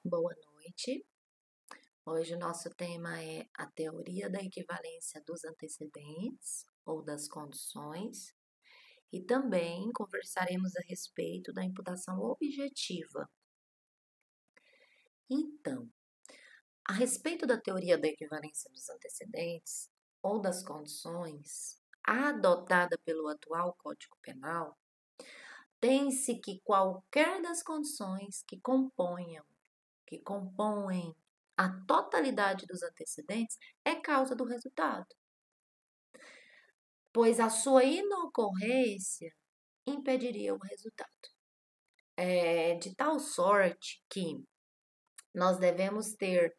Boa noite. Hoje o nosso tema é a teoria da equivalência dos antecedentes ou das condições e também conversaremos a respeito da imputação objetiva. Então, a respeito da teoria da equivalência dos antecedentes ou das condições adotada pelo atual Código Penal, tem-se que qualquer das condições que compõem a totalidade dos antecedentes é causa do resultado, pois a sua inocorrência impediria o resultado. De tal sorte que nós devemos ter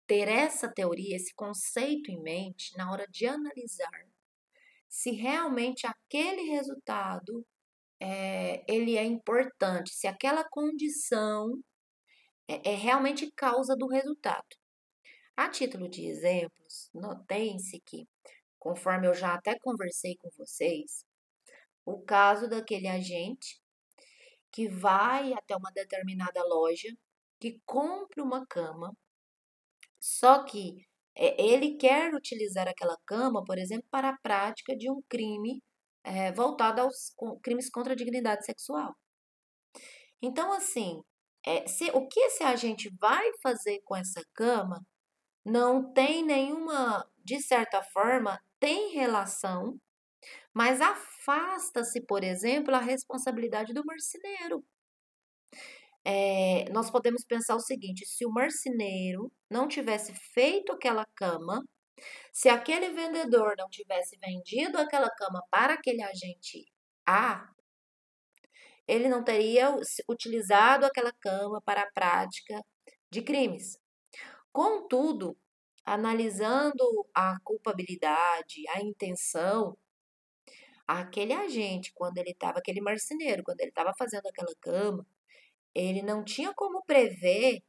essa teoria, esse conceito em mente na hora de analisar se realmente aquele resultado ele é importante, se aquela condição é realmente causa do resultado. A título de exemplos, notem-se que, conforme eu já até conversei com vocês, o caso daquele agente que vai até uma determinada loja, que compra uma cama, só que ele quer utilizar aquela cama, por exemplo, para a prática de um crime voltado aos crimes contra a dignidade sexual. Então, assim, o que esse agente vai fazer com essa cama não tem nenhuma, de certa forma, tem relação, mas afasta-se, por exemplo, a responsabilidade do marceneiro. Nós podemos pensar o seguinte: se o marceneiro não tivesse feito aquela cama, se aquele vendedor não tivesse vendido aquela cama para aquele agente A, ele não teria utilizado aquela cama para a prática de crimes. Contudo, analisando a culpabilidade, a intenção, aquele agente, aquele marceneiro, quando ele estava fazendo aquela cama, ele não tinha como prever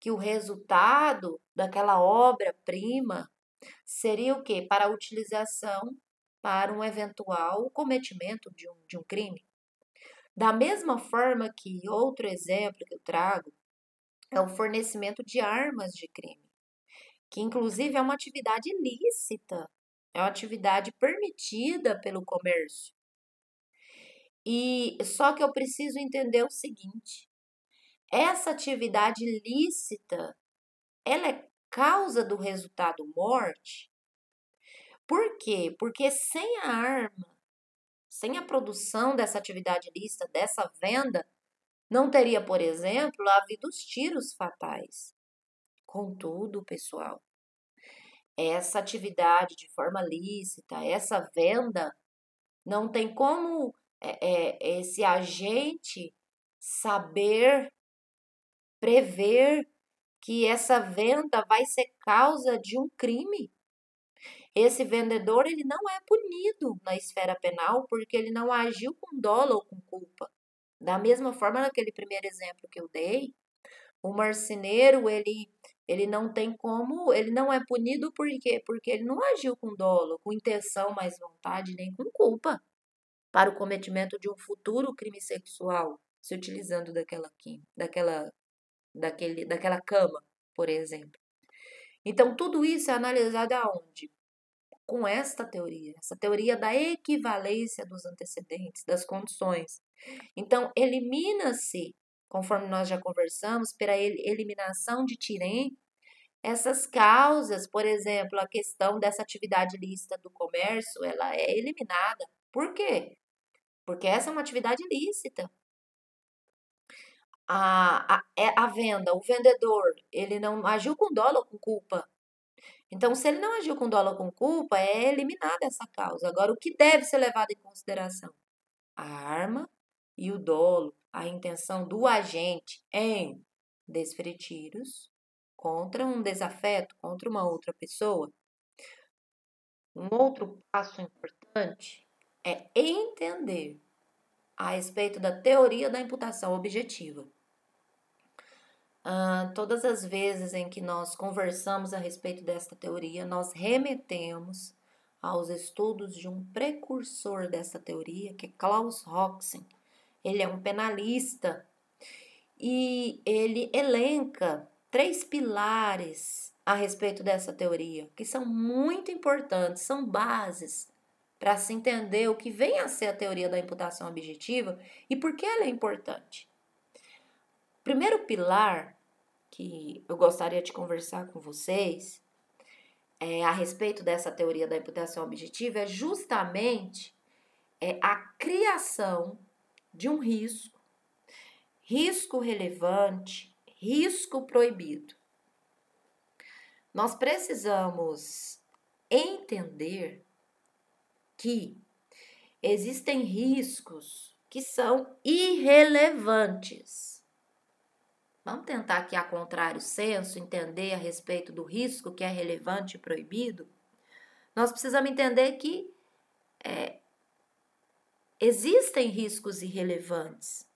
que o resultado daquela obra-prima seria o quê? Para a utilização para um eventual cometimento de um crime. Da mesma forma que outro exemplo que eu trago é o fornecimento de armas de crime, que inclusive é uma atividade ilícita, é uma atividade permitida pelo comércio. E só que eu preciso entender o seguinte: essa atividade ilícita, ela é causa do resultado morte? Por quê? Porque sem a arma, sem a produção dessa atividade ilícita, dessa venda, não teria, por exemplo, havido os tiros fatais. Contudo, pessoal, essa atividade de forma lícita, essa venda, não tem como esse agente saber prever que essa venda vai ser causa de um crime. Esse vendedor, ele não é punido na esfera penal porque ele não agiu com dolo ou com culpa. Da mesma forma, naquele primeiro exemplo que eu dei, o marceneiro, ele não tem como, ele não é punido por quê? Porque ele não agiu com dolo, com intenção, mais vontade, nem com culpa para o cometimento de um futuro crime sexual, se utilizando daquela cama, por exemplo. Então, tudo isso é analisado aonde? Com essa teoria da equivalência dos antecedentes, das condições. Então, elimina-se, conforme nós já conversamos, pela eliminação de Tirem, essas causas, por exemplo, a questão dessa atividade lícita do comércio, ela é eliminada. Por quê? Porque essa é uma atividade lícita. A venda, o vendedor, ele não agiu com dolo ou com culpa. Então, se ele não agiu com dolo ou com culpa, é eliminada essa causa. Agora, o que deve ser levado em consideração? A arma e o dolo, a intenção do agente em desferir tiros contra um desafeto, contra uma outra pessoa. Um outro passo importante é entender a respeito da teoria da imputação objetiva. Todas as vezes em que nós conversamos a respeito desta teoria, nós remetemos aos estudos de um precursor dessa teoria, que é Klaus Roxen. Ele é um penalista e ele elenca 3 pilares a respeito dessa teoria, que são muito importantes, são bases para se entender o que vem a ser a teoria da imputação objetiva e por que ela é importante. O primeiro pilar que eu gostaria de conversar com vocês a respeito dessa teoria da imputação objetiva é justamente a criação de um risco, risco relevante, risco proibido. Nós precisamos entender que existem riscos que são irrelevantes. Vamos tentar aqui, a contrário senso, entender a respeito do risco que é relevante e proibido? Nós precisamos entender que existem riscos irrelevantes.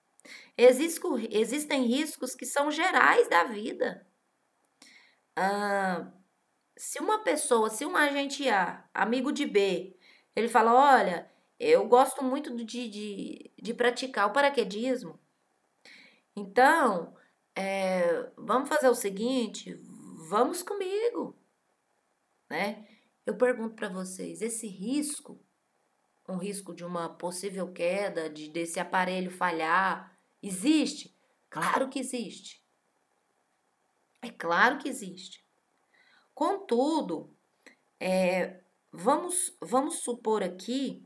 Existem riscos que são gerais da vida. Se uma pessoa, se um agente A, amigo de B, ele fala, olha, eu gosto muito de praticar o paraquedismo, então, vamos fazer o seguinte, vamos comigo, né? Eu pergunto para vocês, esse risco, um risco de uma possível queda, desse aparelho falhar, existe? Claro que existe. É claro que existe. Contudo, vamos supor aqui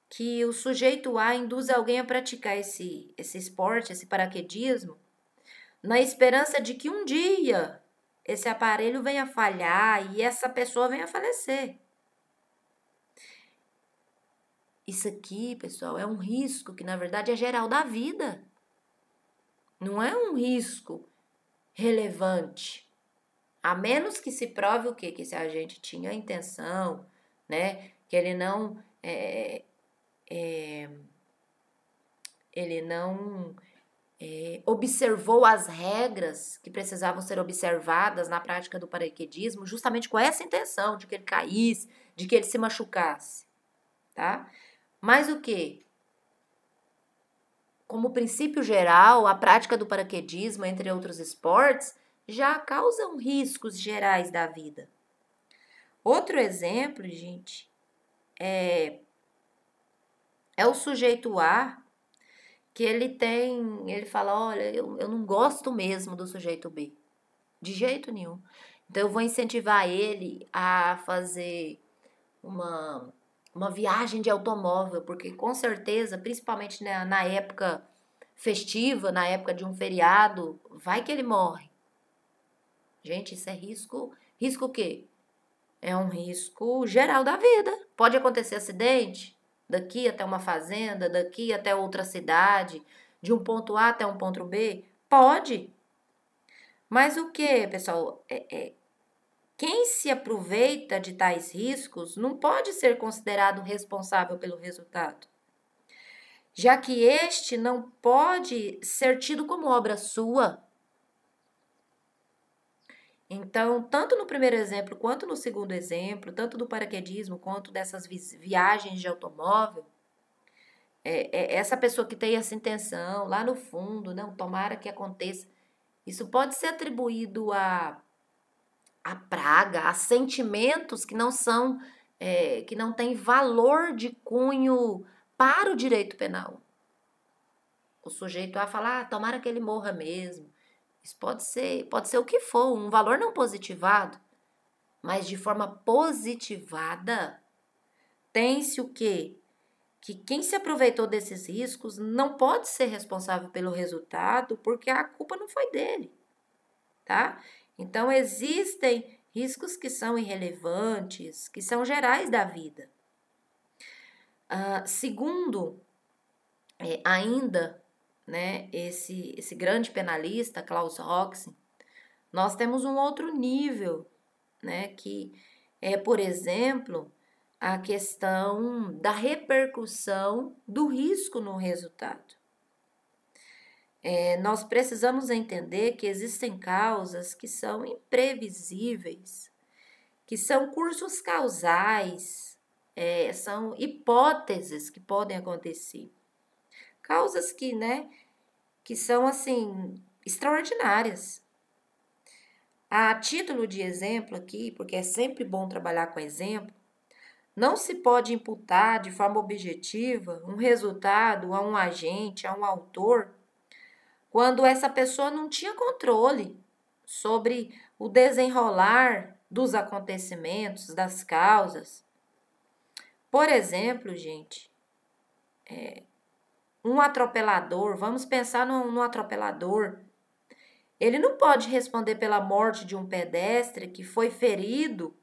que o sujeito A induz alguém a praticar esse esporte, esse paraquedismo, na esperança de que um dia esse aparelho venha falhar e essa pessoa venha falecer. Isso aqui, pessoal, é um risco que, na verdade, é geral da vida. Não é um risco relevante. A menos que se prove o quê? Que esse agente tinha a intenção, né? Que ele não observou as regras que precisavam ser observadas na prática do paraquedismo, justamente com essa intenção de que ele caísse, de que ele se machucasse, tá? Mas o quê? Como princípio geral, a prática do paraquedismo, entre outros esportes, já causam riscos gerais da vida. Outro exemplo, gente, é o sujeito A, que ele fala, olha, eu não gosto mesmo do sujeito B, de jeito nenhum. Então, eu vou incentivar ele a fazer uma viagem de automóvel, porque com certeza, principalmente na época festiva, na época de um feriado, vai que ele morre. Gente, isso é risco. Risco o quê? É um risco geral da vida. Pode acontecer acidente, daqui até uma fazenda, daqui até outra cidade, de um ponto A até um ponto B? Pode. Mas o que, pessoal? Quem se aproveita de tais riscos não pode ser considerado responsável pelo resultado, já que este não pode ser tido como obra sua. Então, tanto no primeiro exemplo quanto no segundo exemplo, tanto do paraquedismo quanto dessas viagens de automóvel, essa pessoa que tem essa intenção lá no fundo, não, tomara que aconteça, isso pode ser atribuído a praga, a sentimentos que não são, que não têm valor de cunho para o direito penal. O sujeito a falar, tomara que ele morra mesmo. Isso pode ser o que for, um valor não positivado, mas de forma positivada, tem-se o quê? Que quem se aproveitou desses riscos não pode ser responsável pelo resultado, porque a culpa não foi dele, tá? Então, existem riscos que são irrelevantes, que são gerais da vida. Segundo, ainda, né, esse grande penalista, Klaus Roxen, nós temos um outro nível, né, que é, por exemplo, a questão da repercussão do risco no resultado. Nós precisamos entender que existem causas que são imprevisíveis, que são cursos causais, são hipóteses que podem acontecer. Causas que, né, que são, assim, extraordinárias. A título de exemplo aqui, porque é sempre bom trabalhar com exemplo, não se pode imputar de forma objetiva um resultado a um agente, a um autor, quando essa pessoa não tinha controle sobre o desenrolar dos acontecimentos, das causas. Por exemplo, gente, um atropelador, vamos pensar no atropelador. Ele não pode responder pela morte de um pedestre que foi ferido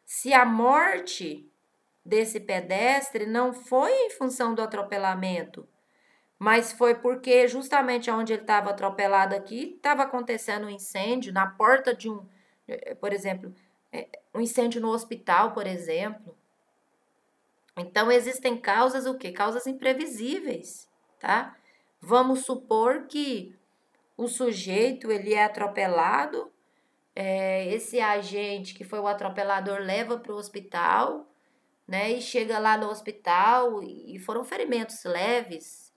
se a morte desse pedestre não foi em função do atropelamento, mas foi porque justamente onde ele estava atropelado aqui, estava acontecendo um incêndio na porta de um, por exemplo, um incêndio no hospital, por exemplo. Então, existem causas o quê? Causas imprevisíveis, tá? Vamos supor que o sujeito, ele é atropelado, esse agente que foi o atropelador leva para o hospital, né? E chega lá no hospital e foram ferimentos leves.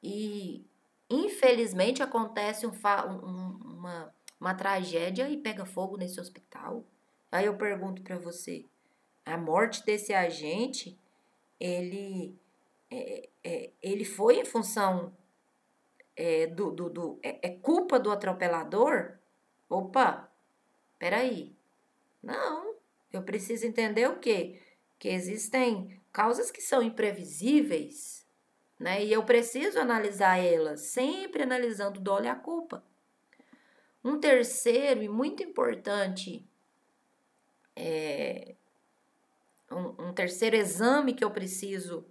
E, infelizmente, acontece uma tragédia e pega fogo nesse hospital. Aí eu pergunto para você, a morte desse agente, ele foi em função é culpa do atropelador? Opa, peraí. Não, eu preciso entender o quê? Que existem causas que são imprevisíveis, né? E eu preciso analisar elas, sempre analisando o dolo e a culpa. Um terceiro e muito importante, um terceiro exame que eu preciso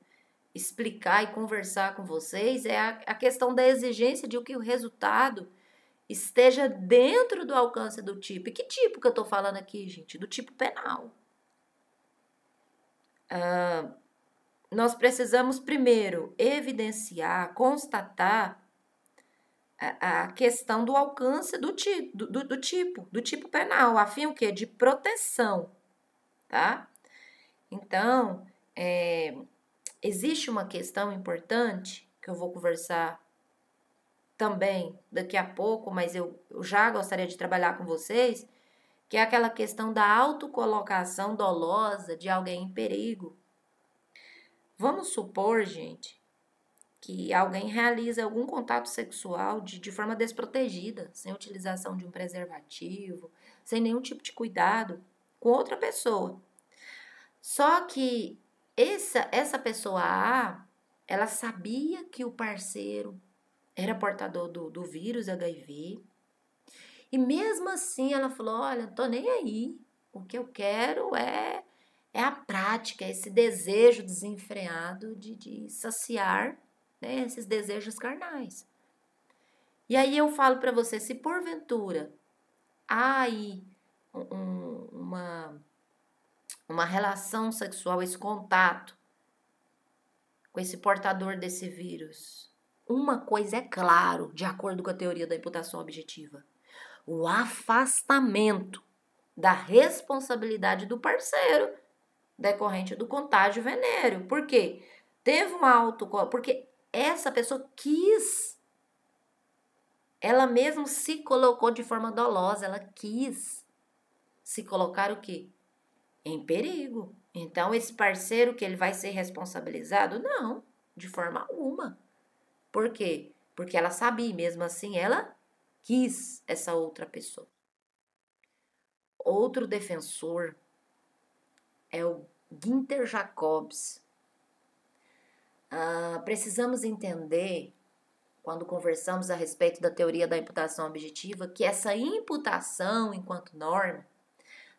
explicar e conversar com vocês é a questão da exigência de que o resultado esteja dentro do alcance do tipo. E que tipo que eu tô falando aqui, gente? Do tipo penal. Nós precisamos primeiro evidenciar, constatar a questão do alcance do tipo penal, a fim o quê? De proteção, tá? Então, existe uma questão importante que eu vou conversar também daqui a pouco, mas eu já gostaria de trabalhar com vocês, que é aquela questão da autocolocação dolosa de alguém em perigo. Vamos supor, gente, que alguém realiza algum contato sexual de forma desprotegida, sem utilização de um preservativo, sem nenhum tipo de cuidado com outra pessoa. Só que essa pessoa A, ela sabia que o parceiro era portador do vírus HIV, e mesmo assim ela falou, olha, não tô nem aí, o que eu quero é a prática, esse desejo desenfreado de saciar, né, esses desejos carnais. E aí eu falo para você, se porventura há aí uma relação sexual, esse contato com esse portador desse vírus, uma coisa é claro, de acordo com a teoria da imputação objetiva, o afastamento da responsabilidade do parceiro decorrente do contágio venéreo. Por quê? Teve porque essa pessoa quis, ela mesma se colocou de forma dolosa, ela quis se colocar o quê? Em perigo. Então, esse parceiro que ele vai ser responsabilizado? Não, de forma alguma. Por quê? Porque ela sabia, mesmo assim, ela quis essa outra pessoa. Outro defensor é o Günther Jacobs. Precisamos entender, quando conversamos a respeito da teoria da imputação objetiva, que essa imputação, enquanto norma,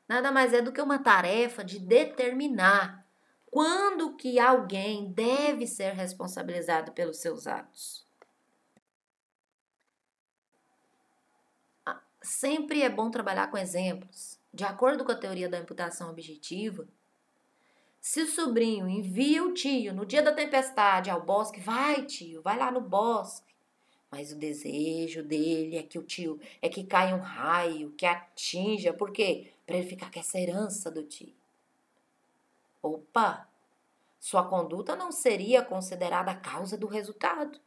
nada mais é do que uma tarefa de determinar quando que alguém deve ser responsabilizado pelos seus atos. Sempre é bom trabalhar com exemplos. De acordo com a teoria da imputação objetiva, se o sobrinho envia o tio no dia da tempestade ao bosque, vai tio, vai lá no bosque. Mas o desejo dele é que o tio, é que caia um raio, que atinja, por quê? Para ele ficar com essa herança do tio. Opa, sua conduta não seria considerada a causa do resultado.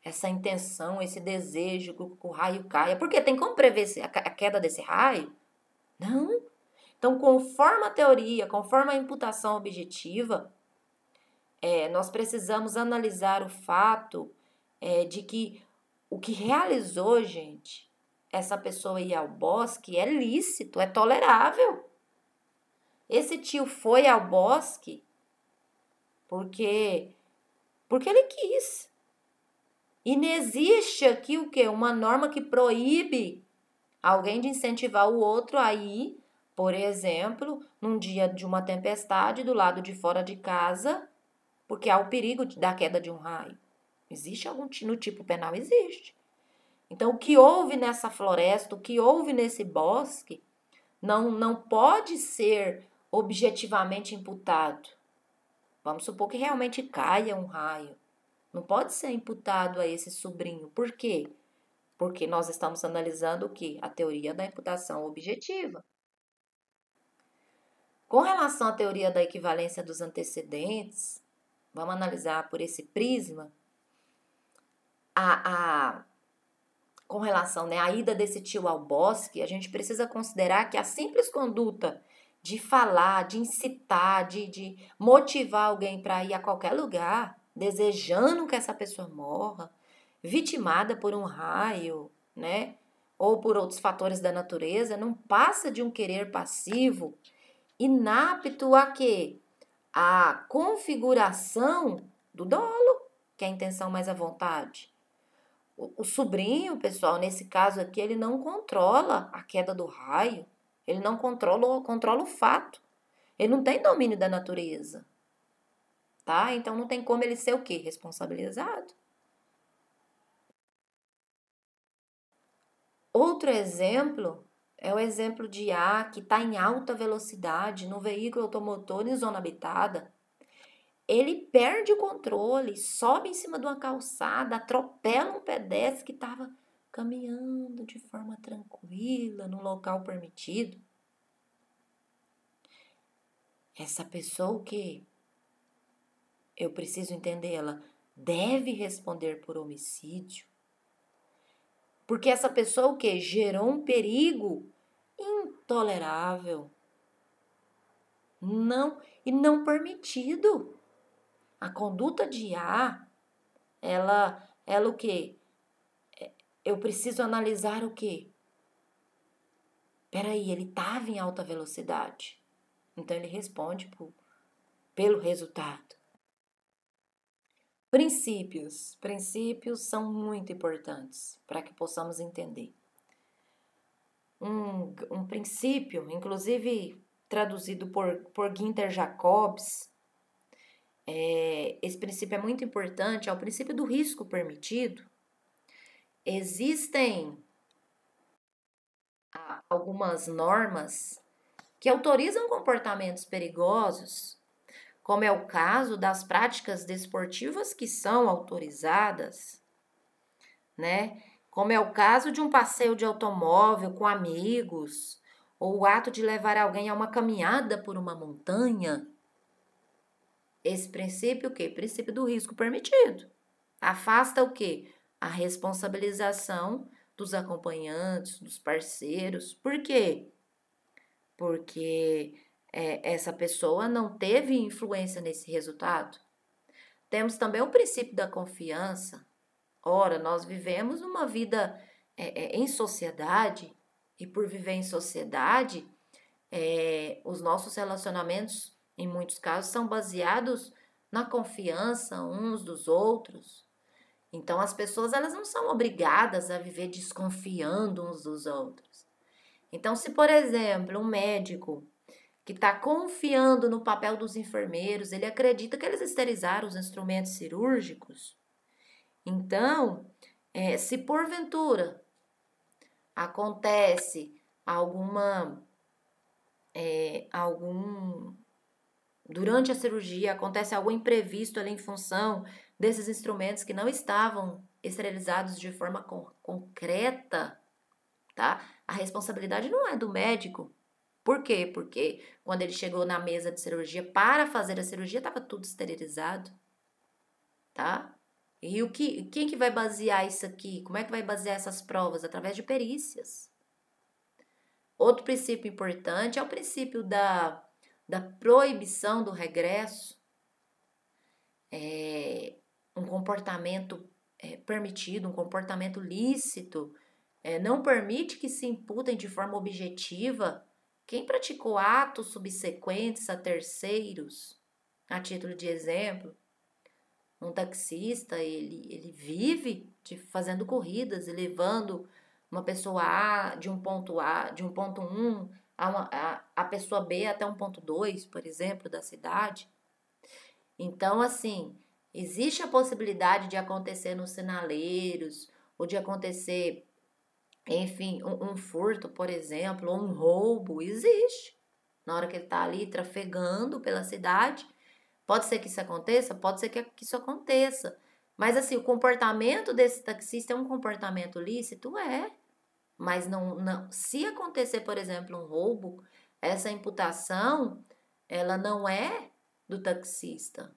essa intenção, esse desejo que o raio caia. Porque tem como prever a queda desse raio? Não. Então, conforme a teoria, conforme a imputação objetiva, nós precisamos analisar o fato de que o que realizou, gente, essa pessoa ir ao bosque é lícito, é tolerável. Esse tio foi ao bosque porque ele quis. E não existe aqui o quê? Uma norma que proíbe alguém de incentivar o outro a ir, por exemplo, num dia de uma tempestade do lado de fora de casa, porque há o perigo da queda de um raio. Existe algum no tipo penal? Existe. Então, o que houve nessa floresta, o que houve nesse bosque, não pode ser objetivamente imputado. Vamos supor que realmente caia um raio. Não pode ser imputado a esse sobrinho. Por quê? Porque nós estamos analisando o quê? A teoria da imputação objetiva. Com relação à teoria da equivalência dos antecedentes, vamos analisar por esse prisma, com relação à ida desse tio ao bosque, a gente precisa considerar que a simples conduta de falar, de incitar, de motivar alguém para ir a qualquer lugar, desejando que essa pessoa morra, vitimada por um raio, né? Ou por outros fatores da natureza, não passa de um querer passivo, inapto a quê? A configuração do dolo, que é a intenção mais à vontade. O sobrinho, pessoal, nesse caso aqui, ele não controla a queda do raio, ele não controla o fato, ele não tem domínio da natureza, tá? Então não tem como ele ser o quê? Responsabilizado. Outro exemplo é o exemplo de A que está em alta velocidade no veículo automotor em zona habitada. Ele perde o controle, sobe em cima de uma calçada, atropela um pedestre que estava caminhando de forma tranquila no local permitido. Essa pessoa o quê? Eu preciso entender, ela deve responder por homicídio. Porque essa pessoa o quê? Gerou um perigo intolerável. Não permitido. A conduta de A, ela o quê? Eu preciso analisar o quê? Peraí, ele estava em alta velocidade. Então, ele responde pelo resultado. Princípios. Princípios são muito importantes para que possamos entender. Um princípio, inclusive traduzido por Günther Jacobs, esse princípio é muito importante, é o princípio do risco permitido. Existem algumas normas que autorizam comportamentos perigosos, como é o caso das práticas desportivas que são autorizadas, né? Como é o caso de um passeio de automóvel com amigos, ou o ato de levar alguém a uma caminhada por uma montanha. Esse princípio, o quê? Princípio do risco permitido. Afasta o quê? A responsabilização dos acompanhantes, dos parceiros. Por quê? Porque essa pessoa não teve influência nesse resultado. Temos também o princípio da confiança. Ora, nós vivemos uma vida em sociedade, e por viver em sociedade, os nossos relacionamentos, em muitos casos, são baseados na confiança uns dos outros. Então, as pessoas elas não são obrigadas a viver desconfiando uns dos outros. Então, se, por exemplo, um médico que está confiando no papel dos enfermeiros, ele acredita que eles esterilizaram os instrumentos cirúrgicos, então, se porventura acontece durante a cirurgia, acontece algum imprevisto ali em função desses instrumentos que não estavam esterilizados de forma concreta, tá? A responsabilidade não é do médico. Por quê? Porque quando ele chegou na mesa de cirurgia para fazer a cirurgia, estava tudo esterilizado, tá? E quem que vai basear isso aqui? Como é que vai basear essas provas? Através de perícias. Outro princípio importante é o princípio da proibição do regresso. Um comportamento permitido, um comportamento lícito, não permite que se imputem de forma objetiva quem praticou atos subsequentes a terceiros. A título de exemplo, um taxista, ele vive fazendo corridas e levando uma pessoa de um ponto 1 a pessoa B até um ponto 2, por exemplo, da cidade. Então, assim, existe a possibilidade de acontecer nos sinaleiros, ou de acontecer, enfim, um furto, por exemplo, ou um roubo, existe. Na hora que ele está ali trafegando pela cidade, pode ser que isso aconteça? Pode ser que isso aconteça. Mas, assim, o comportamento desse taxista é um comportamento lícito? É. Mas se acontecer, por exemplo, um roubo, essa imputação, ela não é do taxista.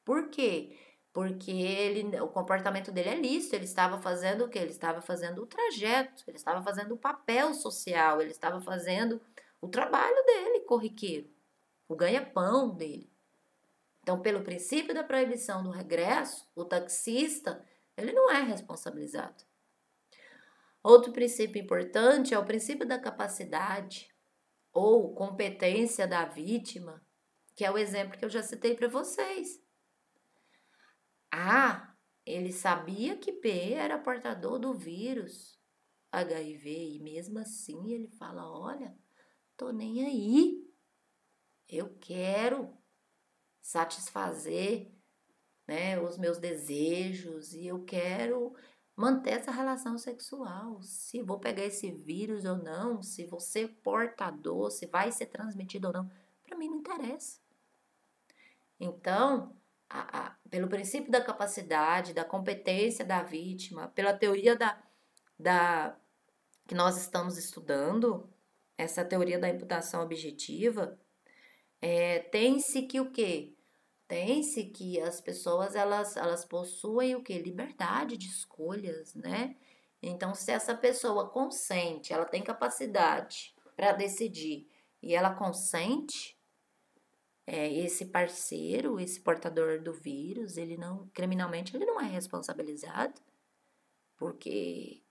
Por quê? Porque o comportamento dele é lícito, ele estava fazendo o quê? Ele estava fazendo o trajeto, ele estava fazendo o papel social, ele estava fazendo o trabalho dele, corriqueiro, o ganha-pão dele. Então, pelo princípio da proibição do regresso, o taxista, ele não é responsabilizado. Outro princípio importante é o princípio da capacidade ou competência da vítima, que é o exemplo que eu já citei para vocês. A, ele sabia que B era portador do vírus HIV e mesmo assim ele fala, olha, tô nem aí, eu quero satisfazer, né, os meus desejos e eu quero manter essa relação sexual. Se vou pegar esse vírus ou não, se vou ser portador, se vai ser transmitido ou não, para mim não interessa. Então, pelo princípio da capacidade, da competência da vítima, pela teoria que nós estamos estudando, essa teoria da imputação objetiva, tem-se que o quê? Tem-se que as pessoas elas possuem o quê? Liberdade de escolhas, né? Então, se essa pessoa consente, ela tem capacidade para decidir e ela consente, esse parceiro, esse portador do vírus, ele não, criminalmente, ele não é responsabilizado, porque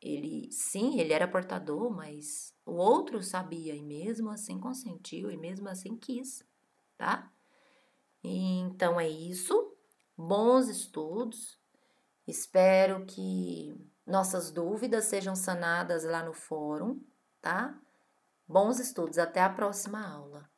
ele era portador, mas o outro sabia e mesmo assim consentiu e mesmo assim quis, tá? Então é isso. Bons estudos. Espero que nossas dúvidas sejam sanadas lá no fórum, tá? Bons estudos. Até a próxima aula.